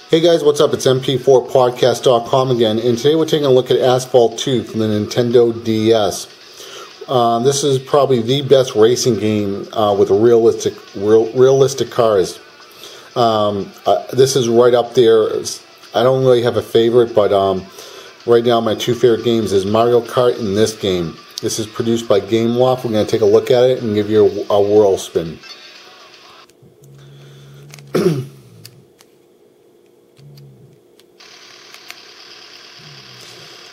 Hey guys, what's up? It's mp4podcast.com again, and today we're taking a look at Asphalt 2 from the Nintendo DS. This is probably the best racing game with realistic cars. This is right up there. I don't really have a favorite, but right now my two favorite games is Mario Kart and this game. This is produced by Gameloft. We're going to take a look at it and give you a whirl spin.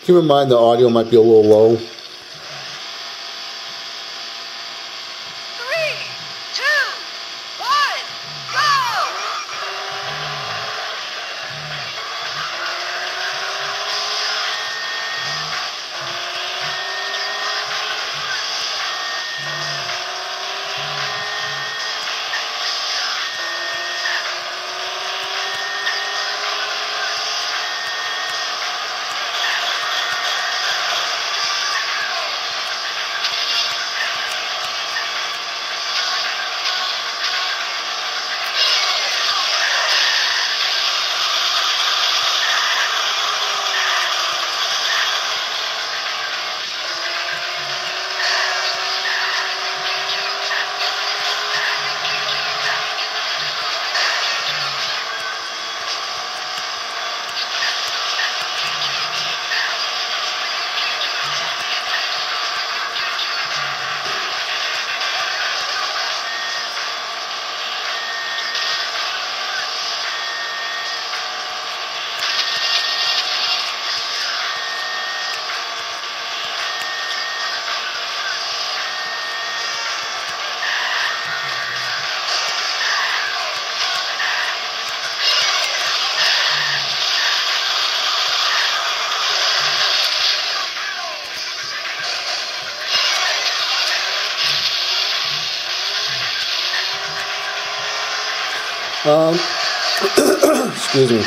Keep in mind the audio might be a little low. 3, 2, 1, go! Excuse me.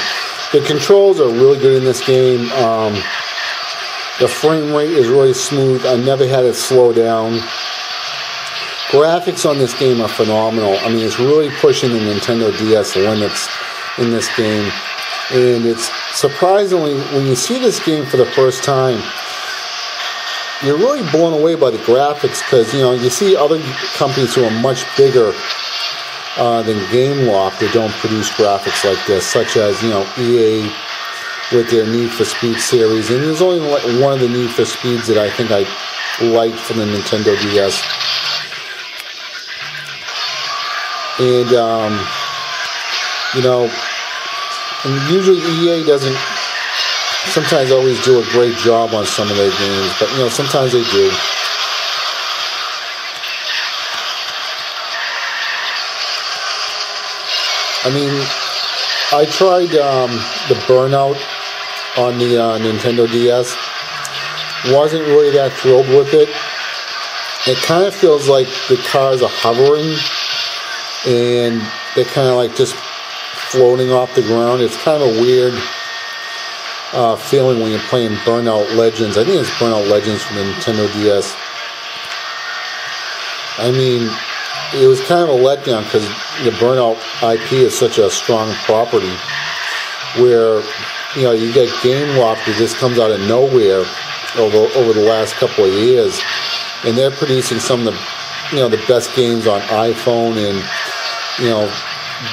The controls are really good in this game. The frame rate is really smooth. I never had it slow down. Graphics on this game are phenomenal. I mean, it's really pushing the Nintendo DS limits in this game. And it's surprisingly, when you see this game for the first time, you're really blown away by the graphics because, you see other companies who are much bigger than Gameloft that don't produce graphics like this, such as, EA with their Need for Speed series. And there's only one of the Need for Speeds that I think I liked from the Nintendo DS. And, and usually EA doesn't sometimes always do a great job on some of their games, but, sometimes they do. I mean, I tried the Burnout on the Nintendo DS. Wasn't really that thrilled with it. It kind of feels like the cars are hovering and they're kind of like just floating off the ground. It's kind of a weird feeling when you're playing Burnout Legends. I think it's Burnout Legends from the Nintendo DS. I mean, it was kind of a letdown because the Burnout IP is such a strong property where, you get Gameloft that just comes out of nowhere over the last couple of years, and they're producing some of the, the best games on iPhone and,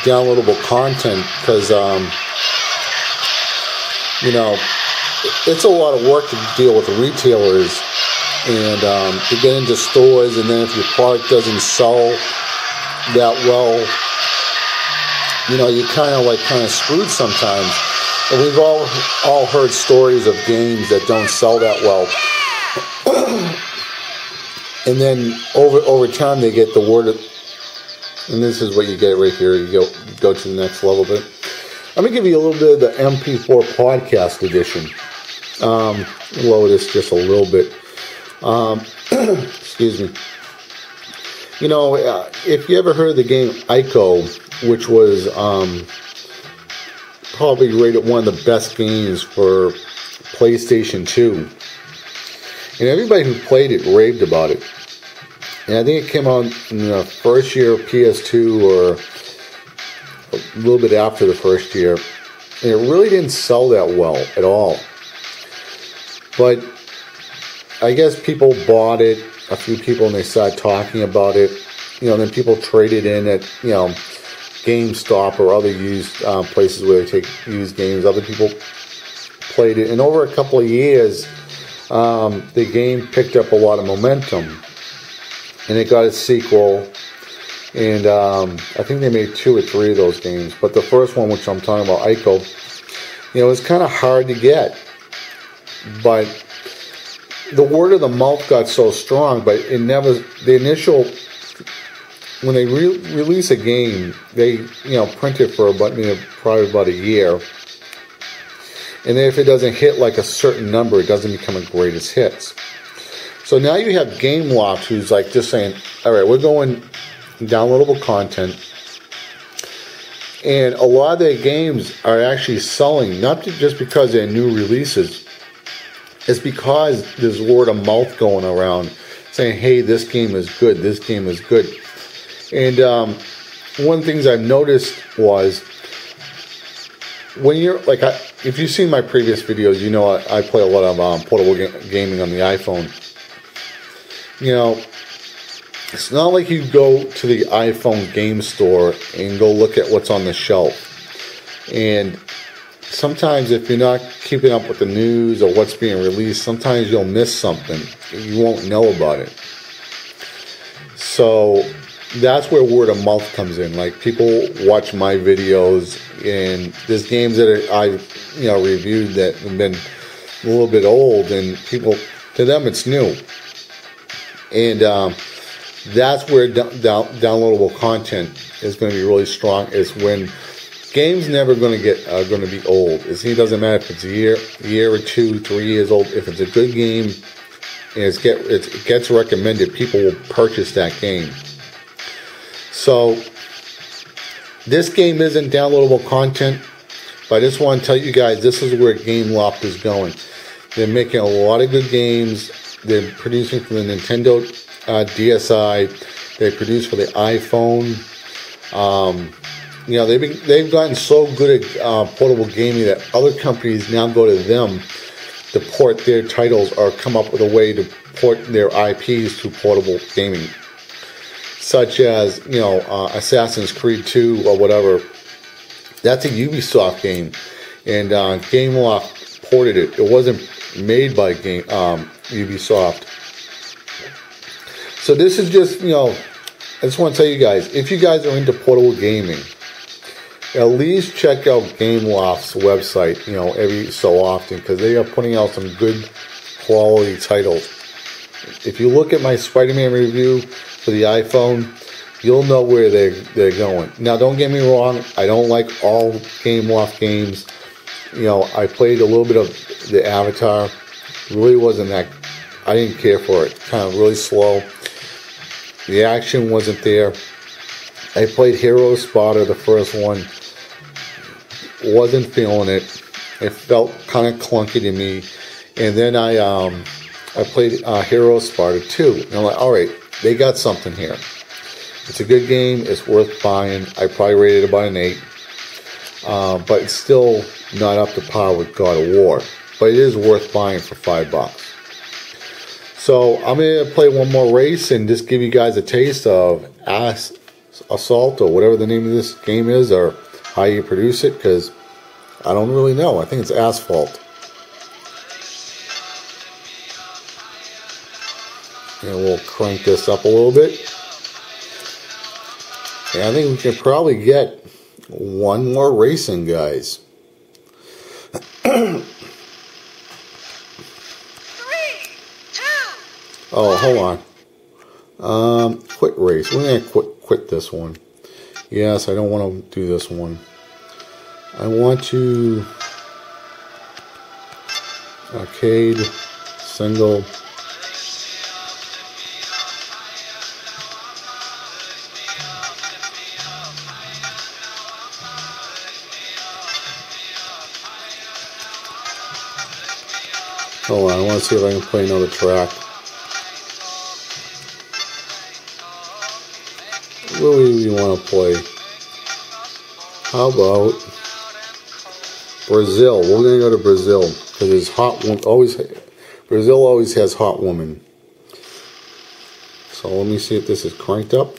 downloadable content because, it's a lot of work to deal with the retailers and to get into stores, and then if your product doesn't sell that well, you're kind of screwed sometimes. And we've all heard stories of games that don't sell that well, and then over time they get the word. And this is what you get right here. You go to the next level bit. Let me give you a little bit of the MP4 podcast edition. Lower this just a little bit. Excuse me. If you ever heard of the game Ico, which was probably rated one of the best games for PlayStation 2, and everybody who played it raved about it. And I think it came out in the first year of PS2 or a little bit after the first year, and it really didn't sell that well at all. But I guess people bought it, a few people, and they started talking about it. Then people traded in at, GameStop or other used places where they take used games. Other people played it. And over a couple of years, the game picked up a lot of momentum. And it got a sequel. And I think they made 2 or 3 of those games. But the first one, which I'm talking about, Ico, it was kind of hard to get. But the word of the mouth got so strong, but it never, the initial, when they release a game, they, print it for probably about a year. And then if it doesn't hit like a certain number, it doesn't become a greatest hits. So now you have Gameloft, who's like just saying, all right, we're going downloadable content. And a lot of their games are actually selling, not just because they're new releases. It's because there's word of mouth going around saying, hey, this game is good, this game is good. And one of the things I've noticed was, when you're, like, if you've seen my previous videos, I play a lot of portable gaming on the iPhone. It's not like you go to the iPhone game store and go look at what's on the shelf. And sometimes if you're not keeping up with the news or what's being released, sometimes you'll miss something. You won't know about it. So that's where word of mouth comes in. Like, people watch my videos, and there's games that I've reviewed that have been a little bit old, and people, to them it's new. And that's where downloadable content is going to be really strong. Is when games never going to be old. It doesn't matter if it's a year or 2, 3 years old. If it's a good game and it gets recommended, people will purchase that game. So this game isn't downloadable content, but I just want to tell you guys, this is where Gameloft is going. They're making a lot of good games. They're producing for the Nintendo DSi. They produce for the iPhone. They've gotten so good at portable gaming that other companies now go to them to port their titles or come up with a way to port their IPs to portable gaming, such as Assassin's Creed 2 or whatever. That's a Ubisoft game, and Gameloft ported it. It wasn't made by Ubisoft. So this is just, I just want to tell you guys, if you guys are into portable gaming, at least check out Gameloft's website, every so often, because they are putting out some good quality titles. If you look at my Spider-Man review for the iPhone, you'll know where they're going. Now, don't get me wrong, I don't like all Gameloft games. I played a little bit of the Avatar. It really wasn't that, I didn't care for it. Kind of really slow. The action wasn't there. I played Hero Spotter, the first one. Wasn't feeling it. It felt kind of clunky to me. And then I played Hero Spotter 2. And I'm like, all right, they got something here. It's a good game. It's worth buying. I probably rated it about an 8. But it's still not up to par with God of War. But it is worth buying for $5. So I'm going to play one more race and just give you guys a taste of Asphalt, or whatever the name of this game is, or how you produce it, because I don't really know. I think it's Asphalt. And we'll crank this up a little bit. And I think we can probably get one more racing, guys. 3, 2. Oh, hold on. Quit race. We're going to quit this one. Yes, I don't want to do this one. I want to arcade, single. Hold on, I want to see if I can play another track. What do we want to play? How about Brazil? We're gonna go to Brazil because it's hot. Brazil always has hot woman. So let me see if this is cranked up.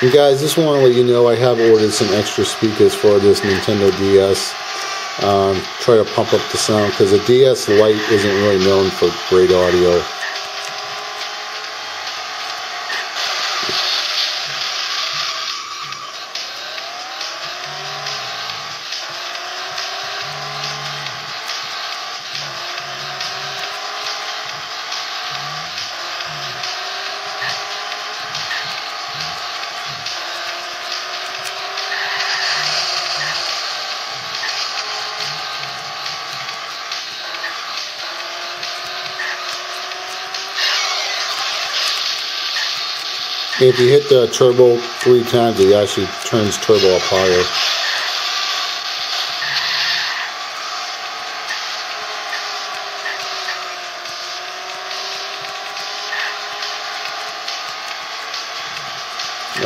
And guys, just want to let you know I have ordered some extra speakers for this Nintendo DS. Try to pump up the sound because the DS Lite isn't really known for great audio. If you hit the turbo 3 times, it actually turns turbo up higher.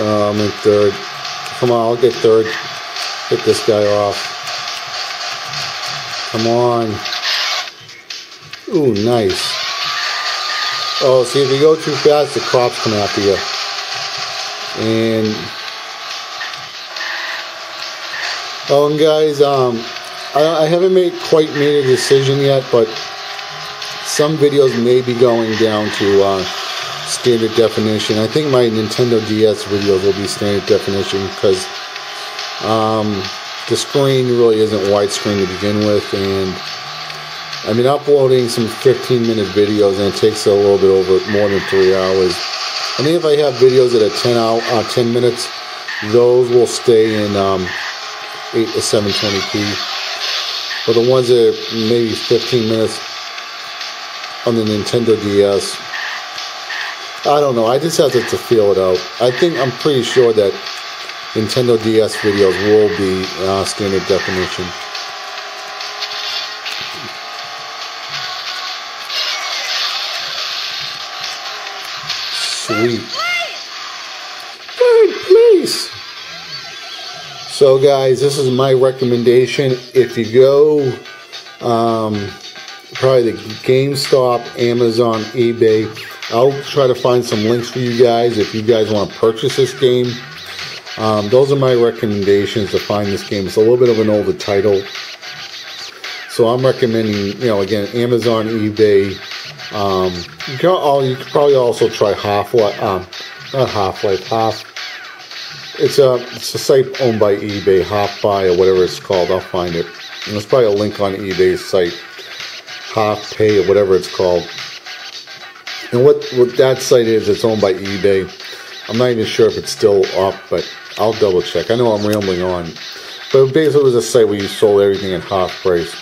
I'm in third. Come on, I'll get third. Hit this guy off. Come on. Ooh, nice. Oh, see, if you go too fast, the cops come after you. And guys, I haven't quite made a decision yet, but some videos may be going down to standard definition. I think my Nintendo DS videos will be standard definition because the screen really isn't widescreen to begin with, and I've been uploading some 15-minute videos, and it takes a little bit over more than 3 hours. I think if I have videos that are 10 minutes, those will stay in 8 to 720p. But the ones that are maybe 15 minutes on the Nintendo DS, I don't know. I just have to feel it out. I'm pretty sure that Nintendo DS videos will be standard definition. Sweet. Third place. So guys, this is my recommendation. If you go probably the GameStop, Amazon, eBay, I'll try to find some links for you guys if you guys want to purchase this game. Those are my recommendations to find this game. It's a little bit of an older title, so I'm recommending, again, Amazon, eBay. You could probably also try It's a site owned by eBay, Half Buy or whatever it's called. I'll find it. And there's probably a link on eBay's site, Half Pay or whatever it's called. And what that site is, it's owned by eBay. I'm not even sure if it's still up, but I'll double check. I know I'm rambling on, but basically it was a site where you sold everything at half price.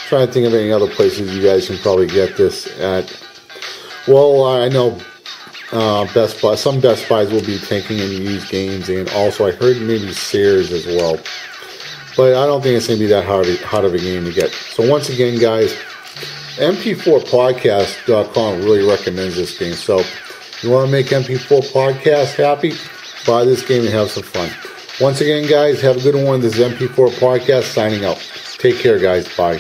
Trying to think of any other places you guys can probably get this at. Well, I know Best Buy. Some Best Buys will be taking in used games, and also I heard maybe Sears as well. But I don't think it's going to be that hard of a game to get. So once again, guys, MP4podcast.com really recommends this game. So if you want to make MP4 Podcast happy, buy this game and have some fun. Once again, guys, have a good one. This is MP4 Podcast signing out. Take care, guys. Bye.